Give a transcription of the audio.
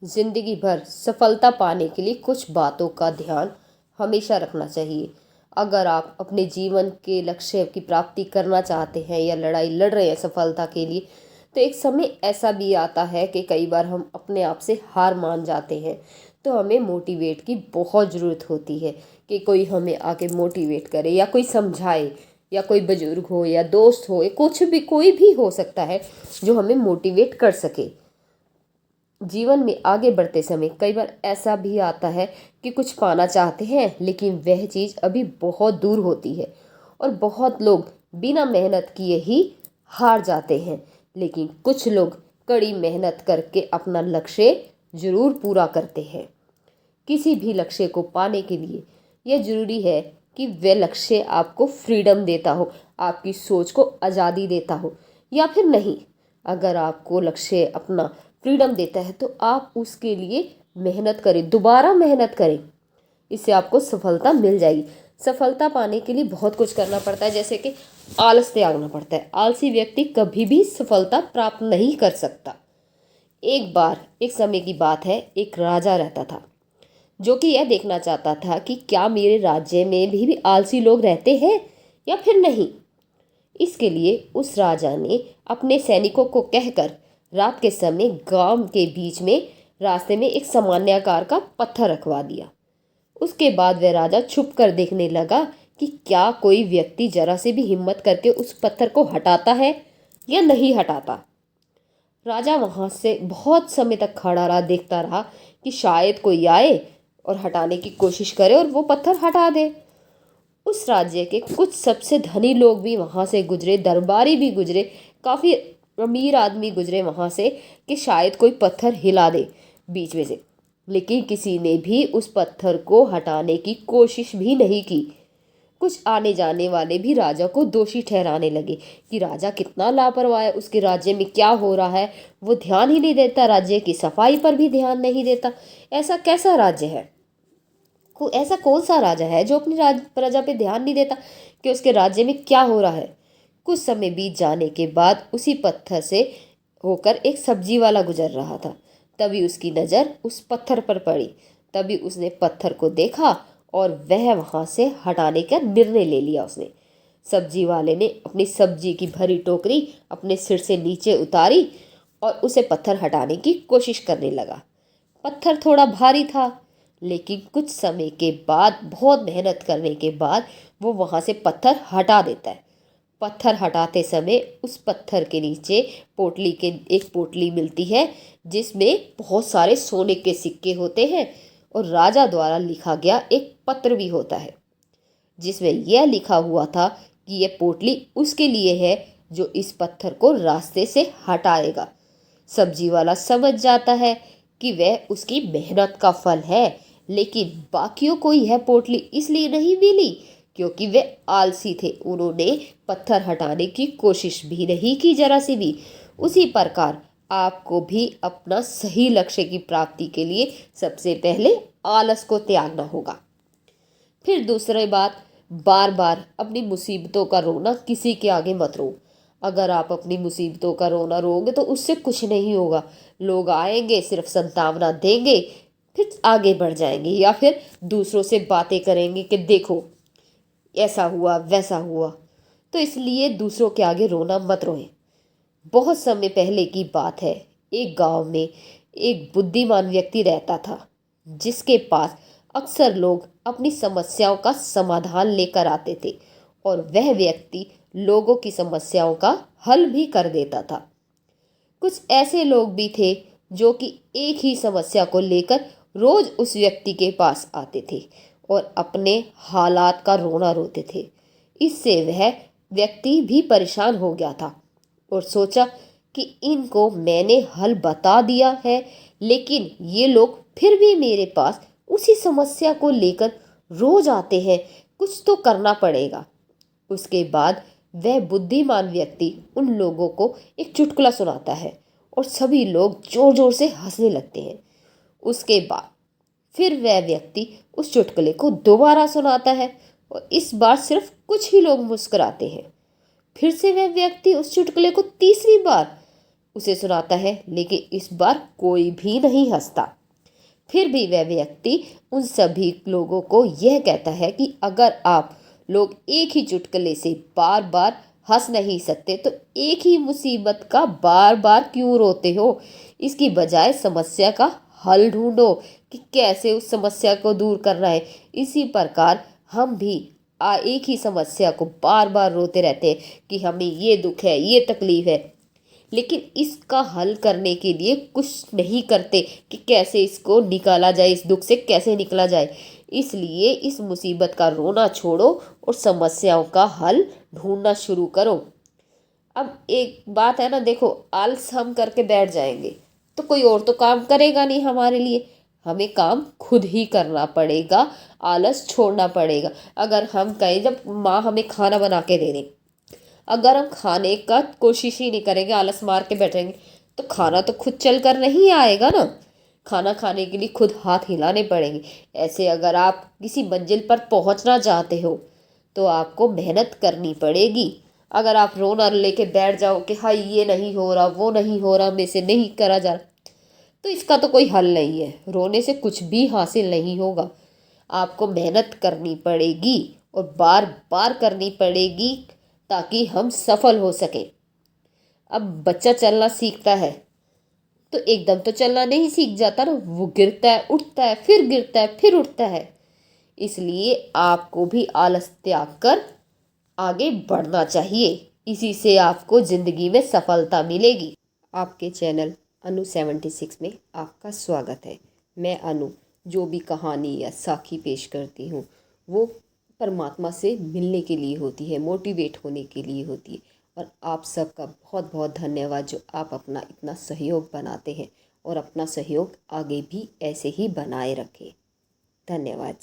जिंदगी भर सफलता पाने के लिए कुछ बातों का ध्यान हमेशा रखना चाहिए। अगर आप अपने जीवन के लक्ष्य की प्राप्ति करना चाहते हैं या लड़ाई लड़ रहे हैं सफलता के लिए, तो एक समय ऐसा भी आता है कि कई बार हम अपने आप से हार मान जाते हैं। तो हमें मोटिवेट की बहुत ज़रूरत होती है कि कोई हमें आके मोटिवेट करे या कोई समझाए, या कोई बुजुर्ग हो या दोस्त हो या कुछ भी, कोई भी हो सकता है जो हमें मोटिवेट कर सके। जीवन में आगे बढ़ते समय कई बार ऐसा भी आता है कि कुछ पाना चाहते हैं लेकिन वह चीज़ अभी बहुत दूर होती है, और बहुत लोग बिना मेहनत किए ही हार जाते हैं। लेकिन कुछ लोग कड़ी मेहनत करके अपना लक्ष्य जरूर पूरा करते हैं। किसी भी लक्ष्य को पाने के लिए यह जरूरी है कि वह लक्ष्य आपको फ्रीडम देता हो, आपकी सोच को आज़ादी देता हो, या फिर नहीं। अगर आपको लक्ष्य अपना फ्रीडम देता है तो आप उसके लिए मेहनत करें, दोबारा मेहनत करें, इससे आपको सफलता मिल जाएगी। सफलता पाने के लिए बहुत कुछ करना पड़ता है, जैसे कि आलस त्यागना पड़ता है। आलसी व्यक्ति कभी भी सफलता प्राप्त नहीं कर सकता। एक बार एक समय की बात है, एक राजा रहता था जो कि यह देखना चाहता था कि क्या मेरे राज्य में भी आलसी लोग रहते हैं या फिर नहीं। इसके लिए उस राजा ने अपने सैनिकों को कहकर रात के समय गांव के बीच में रास्ते में एक सामान्य आकार का पत्थर रखवा दिया। उसके बाद वह राजा छुप कर देखने लगा कि क्या कोई व्यक्ति जरा से भी हिम्मत करके उस पत्थर को हटाता है या नहीं हटाता। राजा वहां से बहुत समय तक खड़ा रहा, देखता रहा कि शायद कोई आए और हटाने की कोशिश करे और वो पत्थर हटा दे। उस राज्य के कुछ सबसे धनी लोग भी वहां से गुजरे, दरबारी भी गुजरे, काफी अमीर आदमी गुजरे वहां से कि शायद कोई पत्थर हिला दे बीच में से। लेकिन किसी ने भी उस पत्थर को हटाने की कोशिश भी नहीं की। कुछ आने जाने वाले भी राजा को दोषी ठहराने लगे कि राजा कितना लापरवाह है, उसके राज्य में क्या हो रहा है वो ध्यान ही नहीं देता, राज्य की सफाई पर भी ध्यान नहीं देता। ऐसा कैसा राज्य है, ऐसा कौन सा राजा है जो अपनी प्रजा पे ध्यान नहीं देता कि उसके राज्य में क्या हो रहा है। कुछ समय बीत जाने के बाद उसी पत्थर से होकर एक सब्जी वाला गुजर रहा था। तभी उसकी नज़र उस पत्थर पर पड़ी। तभी उसने पत्थर को देखा और वह वहां से हटाने का निर्णय ले लिया। उसने, सब्जी वाले ने अपनी सब्जी की भरी टोकरी अपने सिर से नीचे उतारी और उसे पत्थर हटाने की कोशिश करने लगा। पत्थर थोड़ा भारी था, लेकिन कुछ समय के बाद, बहुत मेहनत करने के बाद, वो वहां से पत्थर हटा देता है। पत्थर हटाते समय उस पत्थर के नीचे एक पोटली मिलती है जिसमें बहुत सारे सोने के सिक्के होते हैं, और राजा द्वारा लिखा गया एक पत्र भी होता है जिसमें यह लिखा हुआ था कि यह पोटली उसके लिए है जो इस पत्थर को रास्ते से हटाएगा। सब्जी वाला समझ जाता है कि वह उसकी मेहनत का फल है, लेकिन बाकियों को यह पोटली इसलिए नहीं मिली क्योंकि वे आलसी थे। उन्होंने पत्थर हटाने की कोशिश भी नहीं की, जरा सी भी। उसी प्रकार आपको भी अपना सही लक्ष्य की प्राप्ति के लिए सबसे पहले आलस को त्यागना होगा। फिर दूसरी बात, बार बार अपनी मुसीबतों का रोना किसी के आगे मत रो। अगर आप अपनी मुसीबतों का रोना रोगे तो उससे कुछ नहीं होगा। लोग आएंगे, सिर्फ संतावना देंगे, फिर आगे बढ़ जाएंगे, या फिर दूसरों से बातें करेंगे कि देखो ऐसा हुआ वैसा हुआ। तो इसलिए दूसरों के आगे रोना मत रोए। बहुत समय पहले की बात है, एक गांव में एक बुद्धिमान व्यक्ति रहता था जिसके पास अक्सर लोग अपनी समस्याओं का समाधान लेकर आते थे, और वह व्यक्ति लोगों की समस्याओं का हल भी कर देता था। कुछ ऐसे लोग भी थे जो कि एक ही समस्या को लेकर रोज उस व्यक्ति के पास आते थे और अपने हालात का रोना रोते थे। इससे वह व्यक्ति भी परेशान हो गया था और सोचा कि इनको मैंने हल बता दिया है, लेकिन ये लोग फिर भी मेरे पास उसी समस्या को लेकर रोज आते हैं, कुछ तो करना पड़ेगा। उसके बाद वह बुद्धिमान व्यक्ति उन लोगों को एक चुटकुला सुनाता है और सभी लोग जोर जोर से हंसने लगते हैं। उसके बाद फिर वह व्यक्ति उस चुटकुले को दोबारा सुनाता है और इस बार सिर्फ कुछ ही लोग मुस्कुराते हैं। फिर से वह व्यक्ति उस चुटकुले को तीसरी बार उसे सुनाता है, लेकिन इस बार कोई भी नहीं हंसता। फिर भी वह व्यक्ति उन सभी लोगों को यह कहता है कि अगर आप लोग एक ही चुटकुले से बार बार हंस नहीं सकते तो एक ही मुसीबत का बार बार क्यों रोते हो। इसकी बजाय समस्या का हल ढूंढो कि कैसे उस समस्या को दूर करना है। इसी प्रकार हम भी एक ही समस्या को बार बार रोते रहते हैं कि हमें ये दुख है, ये तकलीफ है, लेकिन इसका हल करने के लिए कुछ नहीं करते कि कैसे इसको निकाला जाए, इस दुख से कैसे निकला जाए। इसलिए इस मुसीबत का रोना छोड़ो और समस्याओं का हल ढूंढना शुरू करो। अब एक बात है ना, देखो, आलस हम करके बैठ जाएंगे तो कोई और तो काम करेगा नहीं हमारे लिए। हमें काम खुद ही करना पड़ेगा, आलस छोड़ना पड़ेगा। अगर हम कहें, जब माँ हमें खाना बना के दे दे, अगर हम खाने का कोशिश ही नहीं करेंगे, आलस मार के बैठेंगे, तो खाना तो खुद चल कर नहीं आएगा ना। खाना खाने के लिए खुद हाथ हिलाने पड़ेंगे। ऐसे अगर आप किसी मंजिल पर पहुंचना चाहते हो तो आपको मेहनत करनी पड़ेगी। अगर आप रोना लेके बैठ जाओ कि हाँ ये नहीं हो रहा, वो नहीं हो रहा, मेरे से नहीं करा जा रहा, तो इसका तो कोई हल नहीं है। रोने से कुछ भी हासिल नहीं होगा। आपको मेहनत करनी पड़ेगी और बार बार करनी पड़ेगी ताकि हम सफल हो सकें। अब बच्चा चलना सीखता है तो एकदम तो चलना नहीं सीख जाता ना, वो गिरता है, उठता है, फिर गिरता है, फिर उठता है। इसलिए आपको भी आलस त्याग कर आगे बढ़ना चाहिए। इसी से आपको जिंदगी में सफलता मिलेगी। आपके चैनल अनु 76 में आपका स्वागत है। मैं अनु जो भी कहानी या साखी पेश करती हूँ वो परमात्मा से मिलने के लिए होती है, मोटिवेट होने के लिए होती है। और आप सबका बहुत बहुत धन्यवाद जो आप अपना इतना सहयोग बनाते हैं और अपना सहयोग आगे भी ऐसे ही बनाए रखें। धन्यवाद।